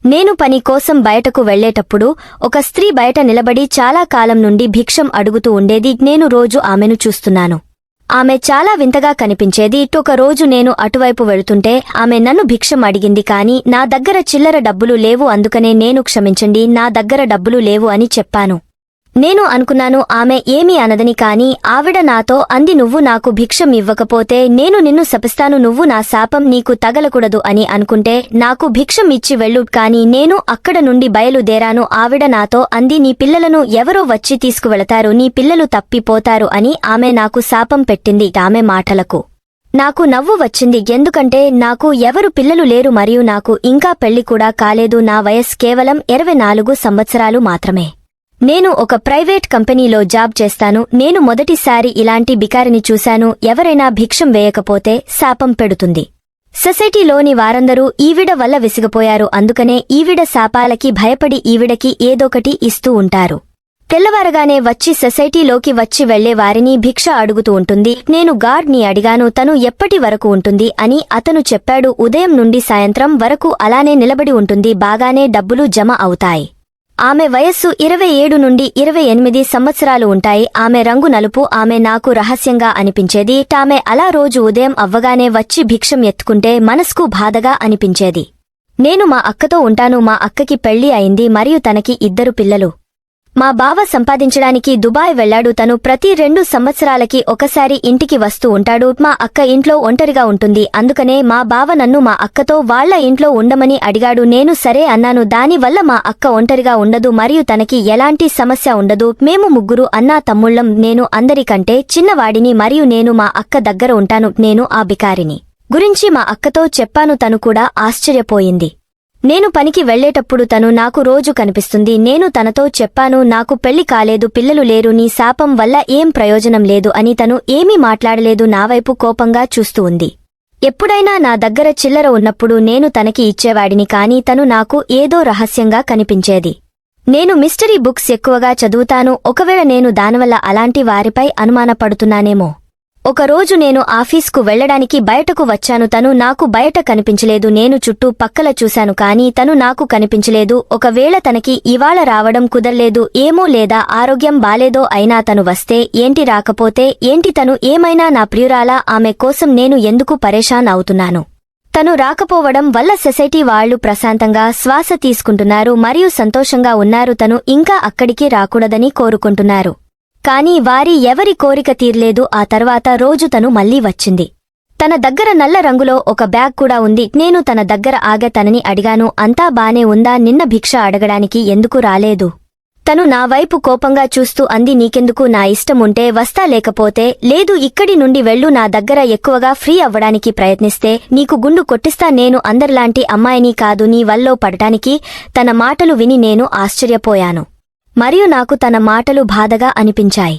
నేను పని కోసం బయటకు వెళ్లేటప్పుడు ఒక స్త్రీ బయట నిలబడి చాలా కాలం నుండి భిక్షం అడుగుతూ ఉండేది. నేను రోజు ఆమెను చూస్తున్నాను. ఆమె చాలా వింతగా కనిపించేది. ఒక రోజు నేను అటువైపు వెళుతుంటే ఆమె నన్ను భిక్షం అడిగింది. కాని నా దగ్గర చిల్లర డబ్బులు లేవు. అందుకనే నేను క్షమించండి, నా దగ్గర డబ్బులు లేవు అని చెప్పాను. నేను అనుకున్నాను ఆమె ఏమీ అనదని. కాని ఆవిడ నాతో అంది, నువ్వు నాకు భిక్షం ఇవ్వకపోతే నేను నిన్ను శపిస్తాను. నువ్వు నా శాపం నీకు తగలకూడదు అని అనుకుంటే నాకు భిక్షం ఇచ్చి వెళ్ళు. కాని నేను అక్కడ నుండి బయలుదేరాను. ఆవిడ నాతో అంది, నీ పిల్లలను ఎవరో వచ్చి తీసుకువెళతారు, నీ పిల్లలు తప్పిపోతారు అని ఆమె నాకు శాపం పెట్టింది. ఆమె మాటలకు నాకు నవ్వు వచ్చింది. ఎందుకంటే నాకు ఎవరు పిల్లలు లేరు మరియు నాకు ఇంకా పెళ్లి కూడా కాలేదు. నా వయస్సు కేవలం 24 సంవత్సరాలు మాత్రమే. నేను ఒక ప్రైవేట్ కంపెనీలో జాబ్ చేస్తాను. నేను మొదటిసారి ఇలాంటి బికారిని చూశాను. ఎవరైనా భిక్షం వేయకపోతే శాపం పెడుతుంది. సొసైటీలోని వారందరూ ఈవిడ వల్ల విసిగిపోయారు. అందుకనే ఈవిడ శాపాలకి భయపడి ఈవిడకి ఏదోకటి ఇస్తూ ఉంటారు. తెల్లవారగానే వచ్చి సొసైటీలోకి వచ్చి వెళ్లే వారిని భిక్ష అడుగుతూ ఉంటుంది. నేను గార్డ్ ని అడిగాను, తను ఎప్పటి వరకు ఉంటుంది అని. అతను చెప్పాడు, ఉదయం నుండి సాయంత్రం వరకు అలానే నిలబడి ఉంటుంది. బాగానే డబ్బులు జమ అవుతాయి. ఆమె వయస్సు 27 నుండి 28 సంవత్సరాలు ఉంటాయి. ఆమె రంగు నలుపు. ఆమె నాకు రహస్యంగా అనిపించేది. ఆమె అలా రోజు ఉదయం అవ్వగానే వచ్చి భిక్షం ఎత్తుకుంటే మనసుకు బాధగా అనిపించేది. నేను మా అక్కతో ఉంటాను. మా అక్కకి పెళ్లి అయింది మరియు తనకి 2 పిల్లలు. మా బావ సంపాదించడానికి దుబాయ్ వెళ్లాడు. తను ప్రతి 2 సంవత్సరాలకి ఒకసారి ఇంటికి వస్తూ ఉంటాడు. మా అక్క ఇంట్లో ఒంటరిగా ఉంటుంది. అందుకనే మా బావ నన్ను మా అక్కతో వాళ్ల ఇంట్లో ఉండమని అడిగాడు. నేను సరే అన్నాను. దానివల్ల మా అక్క ఒంటరిగా ఉండదు మరియు తనకి ఎలాంటి సమస్య ఉండదు. మేము 3 అన్నా తమ్ముళ్లం. నేను అందరికంటే చిన్నవాడిని మరియు నేను మా అక్క దగ్గర ఉంటాను. నేను ఆ బికారిని గురించి మా అక్కతో చెప్పాను. తను కూడా ఆశ్చర్యపోయింది. నేను పనికి వెళ్లేటప్పుడు తను నాకు రోజు కనిపిస్తుంది. నేను తనతో చెప్పాను, నాకు పెళ్లి కాలేదు, పిల్లలు లేరు, నీ శాపం వల్ల ఏం ప్రయోజనం లేదు అని. తను ఏమీ మాట్లాడలేదు. నావైపు కోపంగా చూస్తూ ఉంది. ఎప్పుడైనా నా దగ్గర చిల్లర ఉన్నప్పుడు నేను తనకి ఇచ్చేవాడిని. కాని తను నాకు ఏదో రహస్యంగా కనిపించేది. నేను మిస్టరీ బుక్స్ ఎక్కువగా చదువుతాను. ఒకవేళ నేను దానివల్ల అలాంటి వారిపై అనుమానపడుతున్నానేమో. ఒకరోజు నేను ఆఫీస్కు వెళ్లడానికి బయటకు వచ్చాను. తను నాకు బయట కనిపించలేదు. నేను చుట్టూ పక్కల చూశాను కాని తను నాకు కనిపించలేదు. ఒకవేళ తనకి ఇవాళ రావడం కుదరలేదు ఏమో, లేదా ఆరోగ్యం బాలేదో. అయినా తను వస్తే ఏంటి, రాకపోతే ఏంటి, తను ఏమైనా నా ప్రియురాలా. ఆమె కోసం నేను ఎందుకు పరేషాన్ అవుతున్నాను. తను రాకపోవడం వల్ల సొసైటీ వాళ్లు ప్రశాంతంగా శ్వాస తీసుకుంటున్నారు మరియు సంతోషంగా ఉన్నారు. తను ఇంకా అక్కడికి రాకూడదని కోరుకుంటున్నారు. కాని వారి ఎవరి కోరిక తీర్లేదు. ఆ తర్వాత రోజు తను మళ్లీ వచ్చింది. తన దగ్గర నల్ల రంగులో ఒక బ్యాగ్ కూడా ఉంది. నేను తన దగ్గర ఆగే తనని అడిగాను, అంతా బానే ఉందా, నిన్న భిక్ష అడగడానికి ఎందుకు రాలేదు. తను నా వైపు కోపంగా చూస్తూ అంది, నీకెందుకు, నా ఇష్టం ఉంటే వస్తా, లేకపోతే లేదు. ఇక్కడి నుండి వెళ్ళు. నా దగ్గర ఎక్కువగా ఫ్రీ అవ్వడానికి ప్రయత్నిస్తే నీకు గుండు కొట్టిస్తా. నేను అందరిలాంటి అమ్మాయిని కాదు నీ వల్లో పడటానికి. తన మాటలు విని నేను ఆశ్చర్యపోయాను మరియు నాకు తన మాటలు బాధగా అనిపించాయి.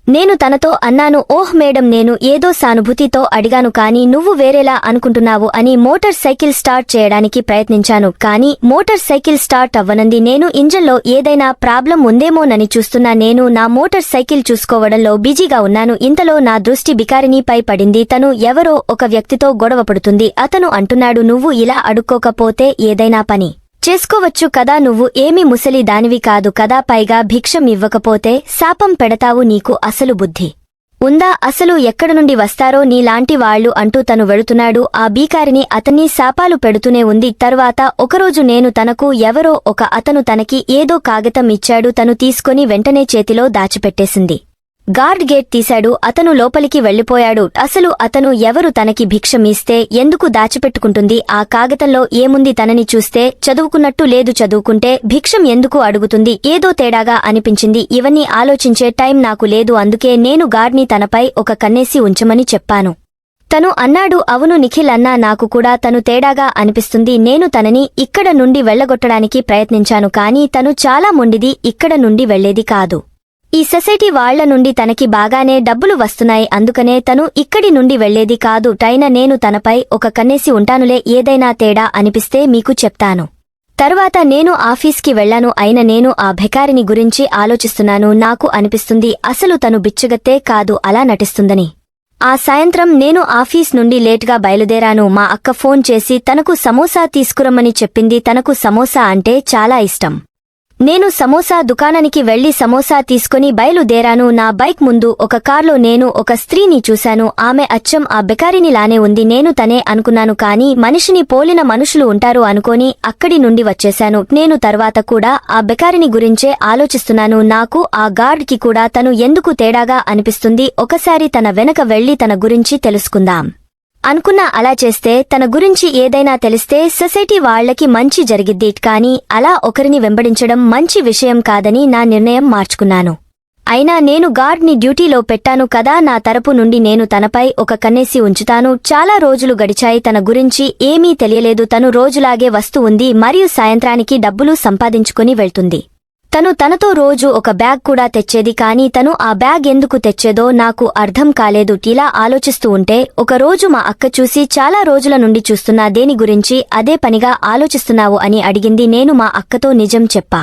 నేను తనతో అన్నాను, ఓహ్ మేడం, నేను ఏదో సానుభూతితో అడిగాను కాని నువ్వు వేరేలా అనుకుంటున్నావు అని. మోటార్ సైకిల్ స్టార్ట్ చేయడానికి ప్రయత్నించాను కాని మోటార్ సైకిల్ స్టార్ట్ అవ్వనంది. నేను ఇంజన్లో ఏదైనా ప్రాబ్లం ఉందేమోనని చూస్తున్నా. నేను నా మోటార్ సైకిల్ చూసుకోవడంలో బిజీగా ఉన్నాను. ఇంతలో నా దృష్టి బికారినిపై పడింది. తను ఎవరో ఒక వ్యక్తితో గొడవపడుతుంది. అతను అంటున్నాడు, నువ్వు ఇలా అడుక్కోకపోతే ఏదైనా పని చేసుకోవచ్చు కదా, నువ్వు ఏమీ ముసలి దానివి కాదు కదా, పైగా భిక్షం ఇవ్వకపోతే శాపం పెడతావు. నీకు అసలు బుద్ధి ఉందా, అసలు ఎక్కడి నుండి వస్తారో నీలాంటి వాళ్లు అంటూ తను వెళుతున్నాడు. ఆ బీకారిని అతన్ని శాపాలు పెడుతూనే ఉంది. తర్వాత ఒకరోజు నేను తనకు ఎవరో ఒక అతను తనకి ఏదో కాగితం ఇచ్చాడు. తను తీసుకొని వెంటనే చేతిలో దాచిపెట్టేసింది. గార్డ్ గేట్ తీశాడు. అతను లోపలికి వెళ్లిపోయాడు. అసలు అతను ఎవరు, తనకి భిక్షం ఇస్తే ఎందుకు దాచిపెట్టుకుంటుంది. ఆ కాగితంలో ఏముంది, తనని చూస్తే చదువుకున్నట్టు లేదు. చదువుకుంటే భిక్షం ఎందుకు అడుగుతుంది. ఏదో తేడాగా అనిపించింది. ఇవన్నీ ఆలోచించే టైం నాకు లేదు. అందుకే నేను గార్డ్ని తనపై ఒక కన్నేసి ఉంచమని చెప్పాను. తను అన్నాడు, అవును నిఖిల్ అన్నా, నాకు కూడా తను తేడాగా అనిపిస్తుంది. నేను తనని ఇక్కడ నుండి వెళ్లగొట్టడానికి ప్రయత్నించాను కాని తను చాలా మొండిది. ఇక్కడ నుండి వెళ్లేది కాదు. ఈ సొసైటీ వాళ్ల నుండి తనకి బాగానే డబ్బులు వస్తున్నాయి. అందుకనే తను ఇక్కడి నుండి వెళ్లేది కాదు. టైన నేను తనపై ఒక కన్నేసి ఉంటానులే. ఏదైనా తేడా అనిపిస్తే మీకు చెప్తాను. తర్వాత నేను ఆఫీస్కి వెళ్లాను. అయిన నేను ఆ భికారిని గురించి ఆలోచిస్తున్నాను. నాకు అనిపిస్తుంది అసలు తను బిచ్చగత్తే కాదు, అలా నటిస్తుందని. ఆ సాయంత్రం నేను ఆఫీస్ నుండి లేటుగా బయలుదేరాను. మా అక్క ఫోన్ చేసి తనకు సమోసా తీసుకురమ్మని చెప్పింది. తనకు సమోసా అంటే చాలా ఇష్టం. నేను సమోసా దుకాణానికి వెళ్లి సమోసా తీసుకుని బయలుదేరాను. నా బైక్ ముందు ఒక కార్లో నేను ఒక స్త్రీని చూశాను. ఆమె అచ్చం ఆ బెకారినిలానే ఉంది. నేను తనే అనుకున్నాను, కానీ మనిషిని పోలిన మనుషులు ఉంటారు అనుకోని అక్కడి నుండి వచ్చేశాను. నేను తర్వాత కూడా ఆ బెకారిని గురించే ఆలోచిస్తున్నాను. నాకు ఆ గార్డ్ కి కూడా తను ఎందుకు తేడాగా అనిపిస్తుంది. ఒకసారి తన వెనక వెళ్లి తన గురించి తెలుసుకుందాం అనుకున్నా. అలా చేస్తే తన గురించి ఏదైనా తెలిస్తే సొసైటీ వాళ్లకి మంచి జరిగిద్ది. కానీ అలా ఒకరిని వెంబడించడం మంచి విషయం కాదని నా నిర్ణయం మార్చుకున్నాను. అయినా నేను గార్డ్ ని డ్యూటీలో పెట్టాను కదా, నా తరపు నుండి నేను తనపై ఒక కన్నేసి ఉంచుతాను. చాలా రోజులు గడిచాయి. తన గురించి ఏమీ తెలియలేదు. తను రోజులాగే వస్తూ ఉంది మరియు సాయంత్రానికి డబ్బులు సంపాదించుకుని వెళ్తుంది. తను తనతో రోజు ఒక బ్యాగ్ కూడా తెచ్చేది. కానీ తను ఆ బ్యాగ్ ఎందుకు తెచ్చేదో నాకు అర్థం కాలేదు. ఇలా ఆలోచిస్తూ ఉంటే ఒకరోజు మా అక్క చూసి, చాలా రోజుల నుండి చూస్తున్నా, దేని గురించి అదే పనిగా ఆలోచిస్తున్నావు అని అడిగింది. నేను మా అక్కతో నిజం చెప్పా.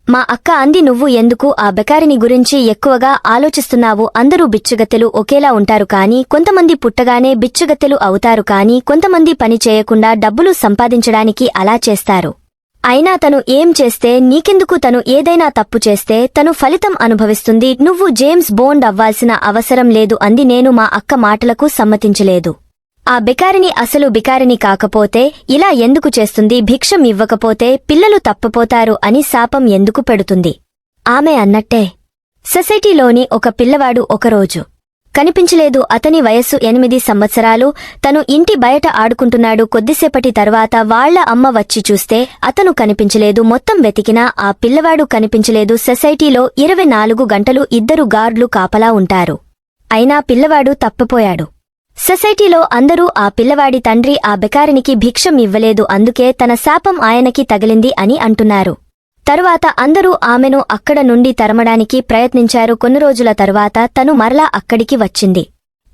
మా అక్క అంది, నువ్వు ఎందుకు ఆ బెకారిని గురించి ఎక్కువగా ఆలోచిస్తున్నావు? అందరూ బిచ్చగత్తెలు ఒకేలా ఉంటారు, కానీ కొంతమంది పుట్టగానే బిచ్చగత్తెలు అవుతారు. కానీ కొంతమంది పని చేయకుండా డబ్బులు సంపాదించడానికి అలా చేస్తారు. అయినా తను ఏం చేస్తే నీకెందుకు? తను ఏదైనా తప్పు చేస్తే తను ఫలితం అనుభవిస్తుంది. నువ్వు జేమ్స్ బోండ్ అవ్వాల్సిన అవసరం లేదు అంది. నేను మా అక్క మాటలకు సమ్మతించలేదు. ఆ బికారిని అసలు బికారిని కాకపోతే ఇలా ఎందుకు చేస్తుంది? భిక్షం ఇవ్వకపోతే పిల్లలు తప్పపోతారు అని శాపం ఎందుకు పెడుతుంది? ఆమె అన్నట్టే సొసైటీలోని ఒక పిల్లవాడు ఒకరోజు కనిపించలేదు. అతని వయస్సు 8 సంవత్సరాలు. తను ఇంటి బయట ఆడుకుంటున్నాడు. కొద్దిసేపటి తర్వాత వాళ్ల అమ్మ వచ్చి చూస్తే అతను కనిపించలేదు. మొత్తం వెతికినా ఆ పిల్లవాడు కనిపించలేదు. సొసైటీలో 24 గంటలు 2 గార్డ్లు కాపలా ఉంటారు. అయినా పిల్లవాడు తప్పిపోయాడు. సొసైటీలో అందరూ ఆ పిల్లవాడి తండ్రి ఆ బెకారినికి భిక్షం ఇవ్వలేదు, అందుకే తన శాపం ఆయనకి తగిలింది అని అంటున్నారు. తరువాత అందరూ ఆమెను అక్కడ నుండి తరమడానికి ప్రయత్నించారు. కొన్ని రోజుల తరువాత తను మరలా అక్కడికి వచ్చింది.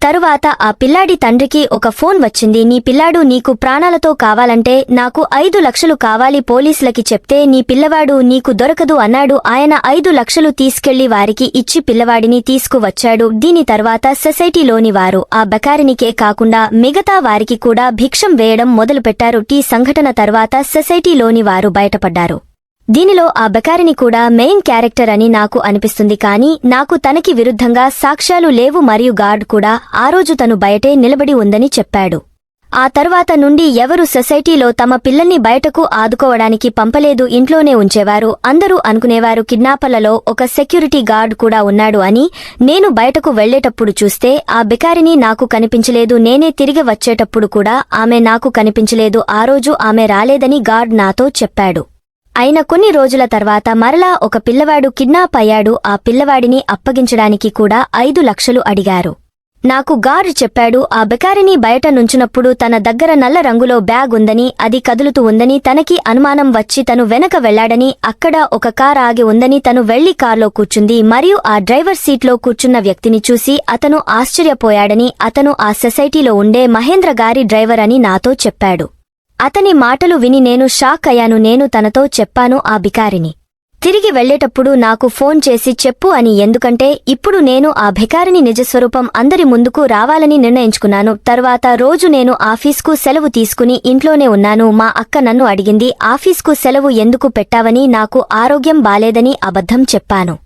తరువాత ఆ పిల్లాడి తండ్రికి ఒక ఫోన్ వచ్చింది. నీ పిల్లాడు నీకు ప్రాణాలతో కావాలంటే నాకు 5 లక్షలు కావాలి. పోలీసులకి చెప్తే నీ పిల్లవాడు నీకు దొరకదు అన్నాడు. ఆయన 5 లక్షలు తీసుకెళ్లి వారికి ఇచ్చి పిల్లవాడిని తీసుకువచ్చాడు. దీని తర్వాత సొసైటీలోని వారు ఆ బెకారినికే కాకుండా మిగతా వారికి కూడా భిక్షం వేయడం మొదలుపెట్టారు. ఈ సంఘటన తర్వాత సొసైటీలోని వారు బయటపడ్డారు. దీనిలో ఆ బెకారిని కూడా మెయిన్ క్యారెక్టర్ అని నాకు అనిపిస్తుంది. కానీ నాకు తనకి విరుద్ధంగా సాక్ష్యాలు లేవు మరియు గార్డ్ కూడా ఆ రోజు తను బయటే నిలబడి ఉందని చెప్పాడు. ఆ తర్వాత నుండి ఎవరు సొసైటీలో తమ పిల్లల్ని బయటకు ఆదుకోవడానికి పంపలేదు, ఇంట్లోనే ఉంచేవారు. అందరూ అనుకునేవారు కిడ్నాపర్లలో ఒక సెక్యూరిటీ గార్డ్ కూడా ఉన్నాడు అని. నేను బయటకు వెళ్లేటప్పుడు చూస్తే ఆ బెకారిని నాకు కనిపించలేదు. నేనే తిరిగి వచ్చేటప్పుడు కూడా ఆమె నాకు కనిపించలేదు. ఆ రోజు ఆమె రాలేదని గార్డ్ నాతో చెప్పాడు. అయిన కొన్ని రోజుల తర్వాత మరలా ఒక పిల్లవాడు కిడ్నాప్ అయ్యాడు. ఆ పిల్లవాడిని అప్పగించడానికి కూడా 5 లక్షలు అడిగారు. నాకు గార్డ్ చెప్పాడు, ఆ బెకారిని బయట నుంచునప్పుడు తన దగ్గర నల్ల రంగులో బ్యాగ్ ఉందని, అది కదులుతూ ఉందని తనకి అనుమానం వచ్చి తను వెనక వెళ్లాడని. అక్కడ ఒక కార్ ఆగి ఉందని తను వెళ్లి కార్లో కూర్చుంది మరియు ఆ డ్రైవర్ సీట్లో కూర్చున్న వ్యక్తిని చూసి అతను ఆశ్చర్యపోయాడని. అతను ఆ సొసైటీలో ఉండే మహేంద్ర గారి డ్రైవర్ అని నాతో చెప్పాడు. అతని మాటలు విని నేను షాక్ అయ్యాను. నేను తనతో చెప్పాను, ఆ బికారిని తిరిగి వెళ్లేటప్పుడు నాకు ఫోన్ చేసి చెప్పు అని. ఎందుకంటే ఇప్పుడు నేను ఆ భికారిని నిజస్వరూపం అందరి ముందుకు రావాలని నిర్ణయించుకున్నాను. తర్వాత రోజు నేను ఆఫీస్కు సెలవు తీసుకుని ఇంట్లోనే ఉన్నాను. మా అక్క నన్ను అడిగింది, ఆఫీస్కు సెలవు ఎందుకు పెట్టావని. నాకు ఆరోగ్యం బాలేదని అబద్ధం చెప్పాను.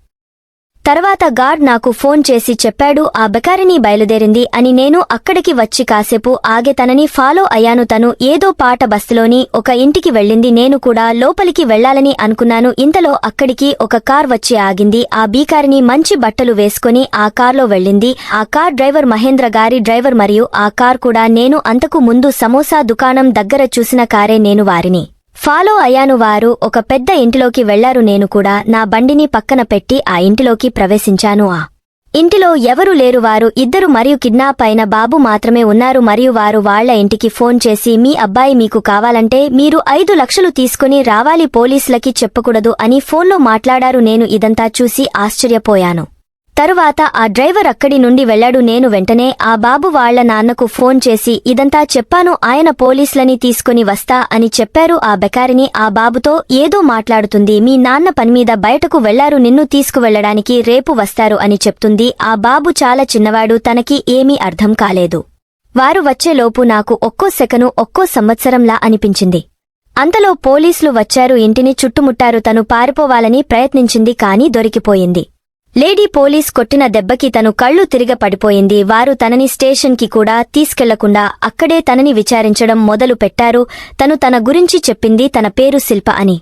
తర్వాత గార్డ్ నాకు ఫోన్ చేసి చెప్పాడు, ఆ బెకారిని బయలుదేరింది అని. నేను అక్కడికి వచ్చి కాసేపు ఆగే తనని ఫాలో అయ్యాను. తను ఏదో పాట బస్సులోని ఒక ఇంటికి వెళ్ళింది. నేను కూడా లోపలికి వెళ్లాలని అనుకున్నాను. ఇంతలో అక్కడికి ఒక కార్ వచ్చి ఆగింది. ఆ బీకారిని మంచి బట్టలు వేసుకుని ఆ కార్లో వెళ్ళింది. ఆ కార్ డ్రైవర్ మహేంద్ర గారి డ్రైవర్ మరియు ఆ కార్ కూడా నేను అంతకు ముందు సమోసా దుకాణం దగ్గర చూసిన కారే. నేను వారిని ఫాలో అయ్యాను. వారు ఒక పెద్ద ఇంటిలోకి వెళ్లారు. నేను కూడా నా బండిని పక్కన పెట్టి ఆ ఇంటిలోకి ప్రవేశించాను. ఆ ఇంటిలో ఎవరూ లేరు. వారు 2 మరియు కిడ్నాప్ అయిన బాబు మాత్రమే ఉన్నారు. మరియు వారు వాళ్ల ఇంటికి ఫోన్ చేసి, మీ అబ్బాయి మీకు కావాలంటే మీరు 5 లక్షలు తీసుకుని రావాలి, పోలీసులకి చెప్పకూడదు అని ఫోన్లో మాట్లాడారు. నేను ఇదంతా చూసి ఆశ్చర్యపోయాను. తరువాత ఆ డ్రైవర్ అక్కడి నుండి వెళ్లాడు. నేను వెంటనే ఆ బాబు వాళ్ల నాన్నకు ఫోన్ చేసి ఇదంతా చెప్పాను. ఆయన పోలీసులని తీసుకుని వస్తా అని చెప్పారు. ఆ బెకారిని ఆ బాబుతో ఏదో మాట్లాడుతుంది. మీ నాన్న పనిమీద బయటకు వెళ్లారు, నిన్ను తీసుకువెళ్లడానికి రేపు వస్తారు అని చెప్తుంది. ఆ బాబు చాలా చిన్నవాడు, తనకి ఏమీ అర్థం కాలేదు. వారు వచ్చేలోపు నాకు ఒక్కో సెకను ఒక్కో సంవత్సరంలా అనిపించింది. అంతలో పోలీసులు వచ్చారు, ఇంటిని చుట్టుముట్టారు. తను పారిపోవాలని ప్రయత్నించింది, కాని దొరికిపోయింది. లేడీ పోలీస్ కొట్టిన దెబ్బకి తను కళ్ళు తిరిగ పడిపోయింది. వారు తనని స్టేషన్కి కూడా తీసుకెళ్లకుండా అక్కడే తనని విచారించడం మొదలు పెట్టారు. తను తన గురించి చెప్పింది, తన పేరు శిల్ప అని.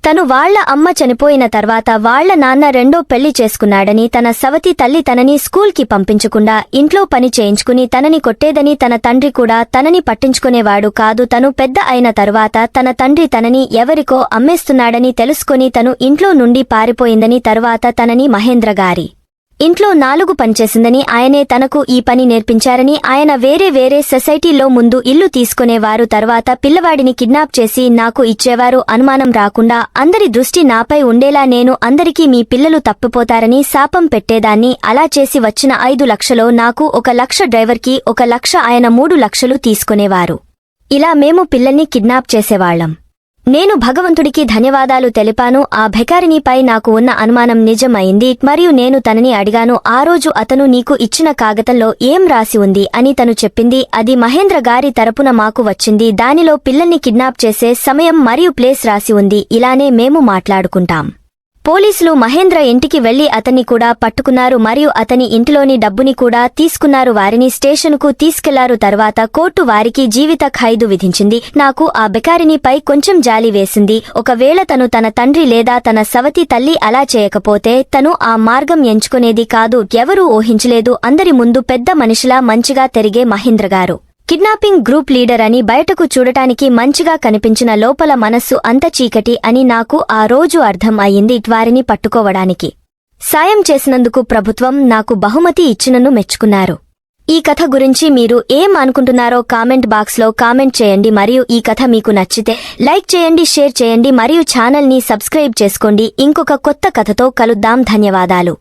తను వాళ్ల అమ్మ చనిపోయిన తర్వాత వాళ్ల నాన్న రెండో పెళ్లి చేసుకున్నాడని, తన సవతి తల్లి తనని స్కూల్కి పంపించకుండా ఇంట్లో పని చేయించుకుని తనని కొట్టేదని, తన తండ్రి కూడా తనని పట్టించుకునేవాడు కాదు. తను పెద్ద అయిన తరువాత తన తండ్రి తనని ఎవరికో అమ్మేస్తున్నాడని తెలుసుకుని తను ఇంట్లో నుండి పారిపోయిందని, తరువాత తనని మహేంద్ర గారి ఇంట్లో 4 పనిచేసిందని, ఆయనే తనకు ఈ పని నేర్పించారని, ఆయన వేరే వేరే సొసైటీలో ముందు ఇల్లు తీసుకునేవారు, తర్వాత పిల్లవాడిని కిడ్నాప్ చేసి నాకు ఇచ్చేవారు. అనుమానం రాకుండా అందరి దృష్టి నాపై ఉండేలా నేను అందరికీ మీ పిల్లలు తప్పిపోతారని శాపం పెట్టేదాన్ని. అలా చేసి వచ్చిన 5 లక్షలో నాకు 1 లక్ష, డ్రైవర్కి 1 లక్ష, ఆయన 3 లక్షలు తీసుకునేవారు. ఇలా మేము పిల్లల్ని కిడ్నాప్ చేసేవాళ్లం. నేను భగవంతుడికి ధన్యవాదాలు తెలిపాను. ఆ భెకారినిపై నాకు ఉన్న అనుమానం నిజం అయింది. మరియు నేను తనని అడిగాను, ఆ రోజు అతను నీకు ఇచ్చిన కాగతంలో ఏం రాసి ఉంది అని. తను చెప్పింది, అది మహేంద్ర గారి తరపున మాకు వచ్చింది. దానిలో పిల్లల్ని కిడ్నాప్ చేసే సమయం మరియు ప్లేస్ రాసి ఉంది. ఇలానే మేము మాట్లాడుకుంటాం. పోలీసులు మహేంద్ర ఇంటికి వెళ్లి అతన్ని కూడా పట్టుకున్నారు మరియు అతని ఇంటిలోని డబ్బుని కూడా తీసుకున్నారు. వారిని స్టేషనుకు తీసుకెళ్లారు. తర్వాత కోర్టు వారికి జీవిత ఖైదు విధించింది. నాకు ఆ బెకారినిపై కొంచెం జాలి వేసింది. ఒకవేళ తను తన తండ్రి లేదా తన సవతి తల్లి అలా చేయకపోతే తను ఆ మార్గం ఎంచుకునేది కాదు. ఎవరూ ఊహించలేదు. అందరి ముందు పెద్ద మనిషిలా మంచిగా తిరిగే మహేంద్ర గారు కిడ్నాపింగ్ గ్రూప్ లీడర్ అని బయటకు చూడటానికి మంచిగా కనిపించిన లోపల మనస్సు అంత చీకటి అని నాకు ఆ రోజు అర్థం అయింది. వారిని పట్టుకోవడానికి సాయం చేసినందుకు ప్రభుత్వం నాకు బహుమతి ఇచ్చినన్ను మెచ్చుకున్నారు. ఈ కథ గురించి మీరు ఏం అనుకుంటున్నారో కామెంట్ బాక్స్లో కామెంట్ చేయండి. మరియు ఈ కథ మీకు నచ్చితే లైక్ చేయండి, షేర్ చేయండి మరియు ఛానల్ని సబ్స్క్రైబ్ చేసుకోండి. ఇంకొక కొత్త కథతో కలుద్దాం. ధన్యవాదాలు.